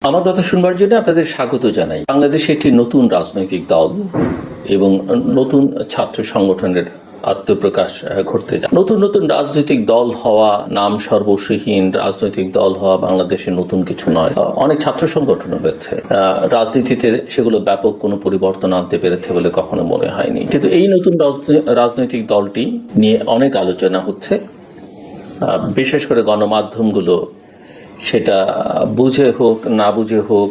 আমার কথা শুনবার জন্য আপনাদের স্বাগত জানাই। বাংলাদেশে একটি নতুন রাজনৈতিক দল এবং নতুন ছাত্র সংগঠনের আত্মপ্রকাশ ঘটতে যায়। নতুন নতুন রাজনৈতিক দল হওয়া, নাম সর্বস্বহীন রাজনৈতিক দল হওয়া বাংলাদেশে নতুন কিছু নয়। অনেক ছাত্র সংগঠন হয়েছে, রাজনীতিতে সেগুলো ব্যাপক কোনো পরিবর্তন আনতে পেরেছে বলে কখনো মনে হয়নি। কিন্তু এই নতুন রাজনৈতিক দলটি নিয়ে অনেক আলোচনা হচ্ছে, বিশেষ করে গণমাধ্যমগুলো সেটা বুঝে হোক না বুঝে হোক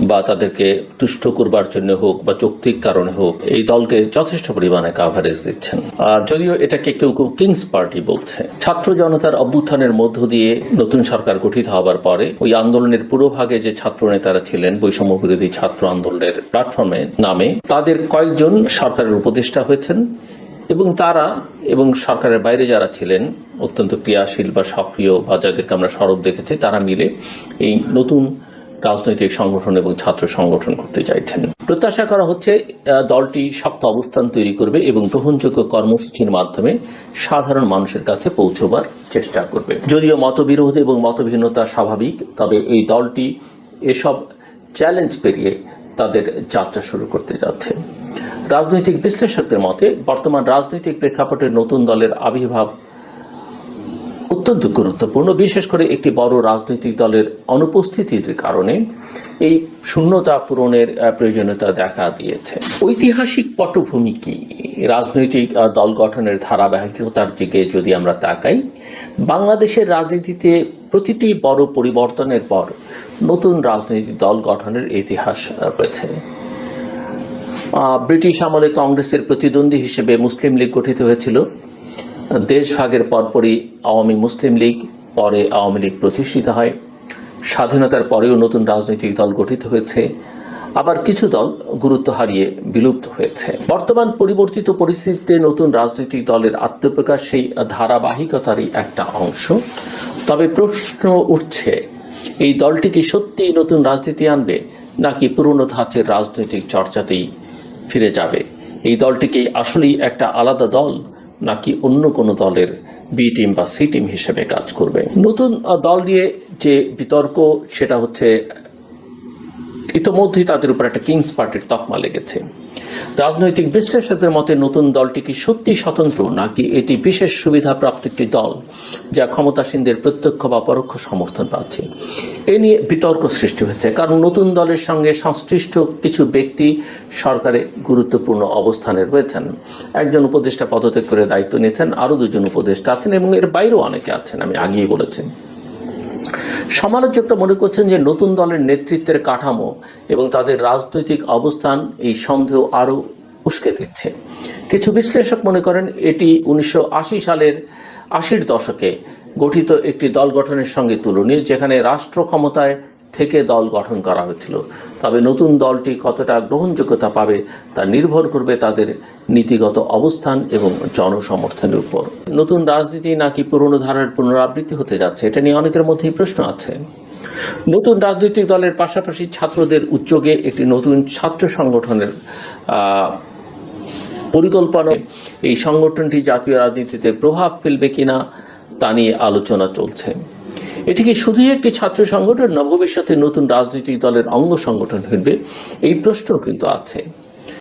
বা তাদেরকে তুষ্ট করবার জন্য হোক বা যৌক্তিক কারণে হোক এই দলকে যথেষ্ট পরিমাণে কাভারেজ দিচ্ছেন। আর যদিও এটাকে কেউ কেউ কিংস পার্টি বলছে। ছাত্র জনতার অভ্যুত্থানের মধ্য দিয়ে নতুন সরকার গঠিত হবার পরে ওই আন্দোলনের পুরোভাগে যে ছাত্র নেতারা ছিলেন, বৈষম্য বিরোধী ছাত্র আন্দোলনের প্ল্যাটফর্মে নামে, তাদের কয়েকজন সরকারের উপদেষ্টা হয়েছেন এবং তারা এবং সরকারের বাইরে যারা ছিলেন অত্যন্ত ক্রিয়াশীল বা সক্রিয় বা যাদেরকে আমরা সরব দেখেছি, তারা মিলে এই নতুন রাজনৈতিক সংগঠন এবং ছাত্র সংগঠন করতে চাইছেন। প্রত্যাশা করা হচ্ছে দলটি শক্ত অবস্থান তৈরি করবে এবং গ্রহণযোগ্য কর্মসূচির মাধ্যমে সাধারণ মানুষের কাছে পৌঁছবার চেষ্টা করবে। যদিও মতবিরোধ এবং মতভিন্নতা স্বাভাবিক, তবে এই দলটি এসব চ্যালেঞ্জ পেরিয়ে তাদের যাত্রা শুরু করতে যাচ্ছে। রাজনৈতিক বিশ্লেষকদের মতে বর্তমান রাজনৈতিক প্রেক্ষাপটে নতুন দলের আবির্ভাব অত্যন্ত গুরুত্বপূর্ণ। বিশেষ করে একটি বড় রাজনৈতিক দলের অনুপস্থিতির কারণে এই শূন্যতা পূরণের প্রয়োজনীয়তা দেখা দিয়েছে। ঐতিহাসিক পটভূমি কি? রাজনৈতিক দল গঠনের ধারাবাহিকতার দিকে যদি আমরা তাকাই, বাংলাদেশের রাজনীতিতে প্রতিটি বড় পরিবর্তনের পর নতুন রাজনৈতিক দল গঠনের ইতিহাস রয়েছে। ব্রিটিশ আমলে কংগ্রেসের প্রতিদ্বন্দ্বী হিসেবে মুসলিম লীগ গঠিত হয়েছিল। দেশভাগের পরপরই আওয়ামী মুসলিম লীগ, পরে আওয়ামী লীগ প্রতিষ্ঠিত হয়। স্বাধীনতার পরেও নতুন রাজনৈতিক দল গঠিত হয়েছে, আবার কিছু দল গুরুত্ব হারিয়ে বিলুপ্ত হয়েছে। বর্তমান পরিবর্তিত পরিস্থিতিতে নতুন রাজনৈতিক দলের আত্মপ্রকাশ সেই ধারাবাহিকতারই একটা অংশ। তবে প্রশ্ন উঠছে, এই দলটি কি সত্যিই নতুন রাজনীতি আনবে, নাকি পুরনো ধাঁচের রাজনৈতিক চর্চাতেই ফিরে যাবে? এই দলটি কি আসলেই একটা আলাদা দল, নাকি অন্য কোনো দলের বি টিম বা সি টিম হিসেবে কাজ করবে? নতুন দল নিয়ে যে বিতর্ক, সেটা হচ্ছে ইতোমধ্যেই তাদের উপর একটা কিংস পার্টির তকমা লেগেছে। রাজনৈতিক বিশ্লেষকদের মতে নতুন দলটি কি সত্যি স্বতন্ত্র, নাকি এটি বিশেষ সুবিধাপ্রাপ্ত একটি দল যা ক্ষমতাসীনদের প্রত্যক্ষ বা পরোক্ষ সমর্থন পাচ্ছে? এ নিয়ে বিতর্ক সৃষ্টি হয়েছে, কারণ নতুন দলের সঙ্গে সংশ্লিষ্ট কিছু ব্যক্তি সরকারে গুরুত্বপূর্ণ অবস্থানে রয়েছেন। একজন উপদেষ্টা পদত্যাগ করে দায়িত্ব নিয়েছেন, আরও দুজন উপদেষ্টা আছেন এবং এর বাইরেও অনেকে আছেন, আমি আগেই বলেছি। সমালোচকরা মনে করছেন যে নতুন দলের নেতৃত্বের কাঠামো এবং তাদের রাজনৈতিক অবস্থান এই সন্দেহ আরও উস্কে দিচ্ছে। কিছু বিশ্লেষক মনে করেন এটি 1980 সালের 80-র দশকে গঠিত একটি দল গঠনের সঙ্গে তুলনীয়, যেখানে রাষ্ট্র ক্ষমতায় থেকে দল গঠন করা হয়েছিল। তবে নতুন দলটি কতটা গ্রহণযোগ্যতা পাবে তা নির্ভর করবে তাদের নীতিগত অবস্থান এবং জনসমর্থনের উপর। নতুন রাজনীতি নাকি পুরনো ধারার পুনরাবৃত্তি হতে যাচ্ছে, এটা নিয়ে অনেকের মধ্যেই প্রশ্ন আছে। নতুন রাজনৈতিক দলের পাশাপাশি ছাত্রদের উদ্যোগে একটি নতুন ছাত্র সংগঠনের পরিকল্পনা, এই সংগঠনটি জাতীয় রাজনীতিতে প্রভাব ফেলবে কিনা তা নিয়ে আলোচনা চলছে। এটি কি শুধুই একটি ছাত্র সংগঠন, না ভবিষ্যতে নতুন রাজনৈতিক দলের অঙ্গ সংগঠন হবে? এই প্রশ্ন কিন্তু আছে।